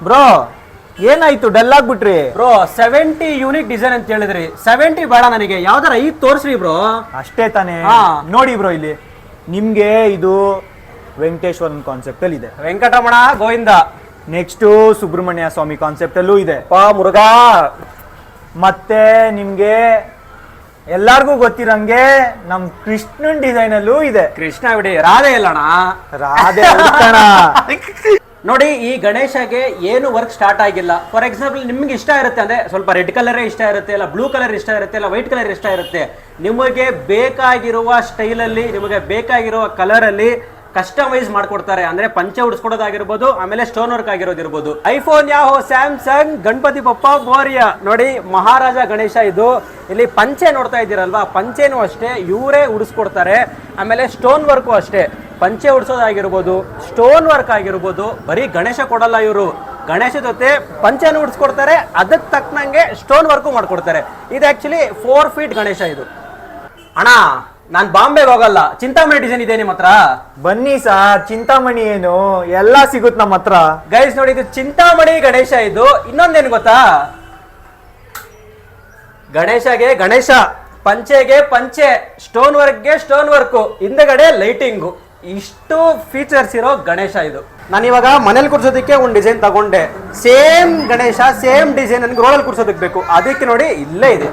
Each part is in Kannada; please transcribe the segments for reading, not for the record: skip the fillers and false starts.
ಬ್ರೋ ಏನಾಯ್ತು ಡಲ್ ಆಗ್ಬಿಟ್ರಿ? ಬ್ರೋ 70 ಯೂನಿಕ್ ಡಿಸೈನ್ ಅಂತ ಹೇಳಿದ್ರಿ. 70 ಬೇಡ ನನಗೆ, ಯಾವ್ದಾರ 5 ತೋರ್ಸ್ರಿ ಬ್ರೋ. ಅಷ್ಟೇ ತಾನೇ. ಹಾ. ನೋಡಿ ಬ್ರೋ, ಇಲ್ಲಿ ನಿಮ್ಗೆ ಇದು ವೆಂಕಟೇಶ್ವರನ್ ಕಾನ್ಸೆಪ್ಟ್ ಅಲ್ಲಿ ಇದೆ, ವೆಂಕಟರಮಣ ಗೋವಿಂದ. ನೆಕ್ಸ್ಟ್ ಸುಬ್ರಹ್ಮಣ್ಯ ಸ್ವಾಮಿ ಕಾನ್ಸೆಪ್ಟ್ ಅಲ್ಲೂ ಇದೆ, ಮುರುಘಾ. ಮತ್ತೆ ನಿಮ್ಗೆ ಎಲ್ಲಾರ್ಗೂ ಗೊತ್ತಿರಂಗೆ ನಮ್ ಕೃಷ್ಣನ್ ಡಿಸೈನ್ ಅಲ್ಲೂ ಇದೆ. ಕೃಷ್ಣ ಬಿಡಿ, ರಾಧೆ ಇಲ್ಲಣ್ಣ. ರಾಧೆ ಹುಡ್ಕಣ. ನೋಡಿ, ಈ ಗಣೇಶಗೆ ಏನು ವರ್ಕ್ ಸ್ಟಾರ್ಟ್ ಆಗಿಲ್ಲ. ಫಾರ್ ಎಕ್ಸಾಂಪಲ್ ನಿಮ್ಗೆ ಇಷ್ಟ ಇರುತ್ತೆ ಅಂದ್ರೆ ಸ್ವಲ್ಪ ರೆಡ್ ಕಲರ್ ಇಷ್ಟ ಇರುತ್ತೆ, ಇಲ್ಲ ಬ್ಲೂ ಕಲರ್ ಇಷ್ಟ ಇರುತ್ತೆ, ಇಲ್ಲ ವೈಟ್ ಕಲರ್ ಇಷ್ಟ ಇರುತ್ತೆ. ನಿಮಗೆ ಬೇಕಾಗಿರುವ ಸ್ಟೈಲ್ ಅಲ್ಲಿ, ನಿಮಗೆ ಬೇಕಾಗಿರುವ ಕಲರ್ ಅಲ್ಲಿ ಕಸ್ಟಮೈಸ್ ಮಾಡ್ಕೊಡ್ತಾರೆ. ಅಂದ್ರೆ ಪಂಚೆ ಉಡಿಸ್ಕೊಡೋದಾಗಿರ್ಬೋದು, ಆಮೇಲೆ ಸ್ಟೋನ್ ವರ್ಕ್ ಆಗಿರೋದಿರ್ಬೋದು. IPhone Yahoo, Samsung, Ganapati Bappa Morya. ನೋಡಿ, ಮಹಾರಾಜ ಗಣೇಶ ಇದು. ಇಲ್ಲಿ ಪಂಚೆ ನೋಡ್ತಾ ಇದ್ದೀರಲ್ವಾ, ಪಂಚೆನೂ ಅಷ್ಟೇ ಇವರೇ ಉಡಿಸ್ಕೊಡ್ತಾರೆ. ಆಮೇಲೆ ಸ್ಟೋನ್ ವರ್ಕು ಅಷ್ಟೇ, ಪಂಚೆ ಉಡ್ಸೋದಾಗಿರ್ಬೋದು, ಸ್ಟೋನ್ ವರ್ಕ್ ಆಗಿರ್ಬೋದು. ಬರೀ ಗಣೇಶ ಕೊಡಲ್ಲ ಇವರು, ಗಣೇಶ ಜೊತೆ ಪಂಚೆನೂ ಉಡ್ಸ್ಕೊಡ್ತಾರೆ, ಅದಕ್ಕೆ ತಕ್ಕನಂಗೆ ಸ್ಟೋನ್ ವರ್ಕು ಮಾಡ್ಕೊಡ್ತಾರೆ. ಇದು ಆಕ್ಚುಲಿ 4 ಫೀಟ್ ಗಣೇಶ ಇದು. ಅಣ್ಣ, ನಾನ್ ಬಾಂಬೆಗೆ ಹೋಗಲ್ಲ, ಚಿಂತಾಮಣಿ ಡಿಸೈನ್ ಇದೆ ನಿಮ್ಮ ಹತ್ರ? ಬನ್ನಿ ಸಾರ್, ಚಿಂತಾಮಣಿ ಏನು ಎಲ್ಲಾ ಸಿಗುತ್ ನಮ್ಮ ಹತ್ರ. ಗೈಸ್ ನೋಡಿ, ಇದು ಚಿಂತಾಮಣಿ ಗಣೇಶ. ಇದು ಇನ್ನೊಂದೇನು ಗೊತ್ತಾ, ಗಣೇಶಗೆ ಗಣೇಶ, ಪಂಚೆಗೆ ಪಂಚೆ, ಸ್ಟೋನ್ ವರ್ಕ್ಗೆ ಸ್ಟೋನ್ ವರ್ಕ್, ಹಿಂದಗಡೆ ಲೈಟಿಂಗು, ಇಷ್ಟು ಫೀಚರ್ಸ್ ಇರೋ ಗಣೇಶ ಇದು. ನಾನು ಇವಾಗ ಮನೇಲಿ ಕೂರ್ಸೋದಕ್ಕೆ ಒಂದು ಡಿಸೈನ್ ತಗೊಂಡೆ, ಸೇಮ್ ಗಣೇಶ ಸೇಮ್ ಡಿಸೈನ್ ನನಗೆ ರೋಡಲ್ಲಿ ಕೂರ್ಸೋದಕ್ಕೆ ಬೇಕು. ಅದಕ್ಕೆ ನೋಡಿ ಇಲ್ಲೇ ಇದೆ.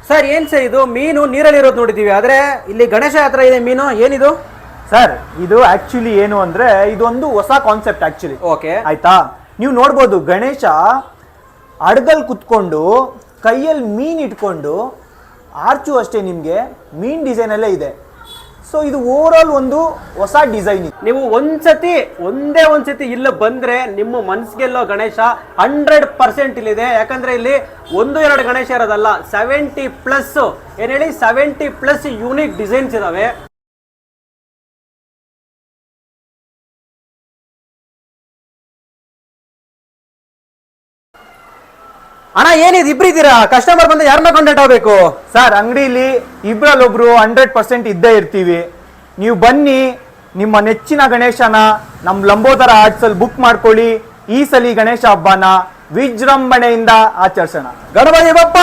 ಸರ್ ಏನ್ ಸರ್ ಇದು? ಮೀನು ನೀರಲ್ಲಿ ಇರೋದು ನೋಡಿದೀವಿ, ಆದ್ರೆ ಇಲ್ಲಿ ಗಣೇಶ ಹತ್ರ ಇದೆ ಮೀನು, ಏನಿದು? ಸರ್ ಇದು ಆಕ್ಚುಲಿ ಏನು ಅಂದ್ರೆ ಇದೊಂದು ಹೊಸ ಕಾನ್ಸೆಪ್ಟ್ ಆಕ್ಚುಲಿ. ಓಕೆ, ಆಯ್ತಾ? ನೀವು ನೋಡ್ಬೋದು, ಗಣೇಶ ಅಡ್ಗಲ್ ಕುತ್ಕೊಂಡು ಕೈಯಲ್ಲಿ ಮೀನ್ ಇಟ್ಕೊಂಡು, ಆರ್ಚು ಅಷ್ಟೇ ನಿಮ್ಗೆ ಮೀನ್ ಡಿಸೈನ್ ಅಲ್ಲೇ ಇದೆ. ಸೊ ಇದು ಓವರ್ ಆಲ್ ಒಂದು ಹೊಸ ಡಿಸೈನ್. ನೀವು ಒಂದೇ ಒಂದ್ಸತಿ ಇಲ್ಲ ಬಂದ್ರೆ ನಿಮ್ಮ ಮನ್ಸಿಗೆಲ್ಲೋ ಗಣೇಶ 100% ಇಲ್ಲಿದೆ. ಯಾಕಂದ್ರೆ ಇಲ್ಲಿ 1-2 ಗಣೇಶ ಇರೋದಲ್ಲ, 70+ ಏನ್ ಹೇಳಿ 70+ ಯೂನಿಕ್ ಡಿಸೈನ್ಸ್ ಇದಾವೆ. ಅಣ್ಣ ಏನಿದೆ, ಇಬ್ರಿದ್ದೀರಾ? ಕಸ್ಟಮರ್ ಬಂದು ಯಾರನ್ನ ಕಾಂಟ್ಯಾಕ್ಟ್ ಆಗಬೇಕು? ಸರ್ ಅಂಗಡಿಲಿ ಇಬ್ರಲ್ಲೊಬ್ರು 100% ಇದ್ದೇ ಇರ್ತೀವಿ. ನೀವು ಬನ್ನಿ, ನಿಮ್ಮ ನೆಚ್ಚಿನ ಗಣೇಶನ ನಮ್ಮ ಲಂಬೋದರ ಆರ್ಟ್ಸಲ್ಲಿ ಬುಕ್ ಮಾಡ್ಕೊಳ್ಳಿ. ಈ ಸಲ ಗಣೇಶ ಹಬ್ಬನ ವಿಜೃಂಭಣೆಯಿಂದ ಆಚರಿಸೋಣ. ಗಣಪತಿ ಬಪ್ಪ.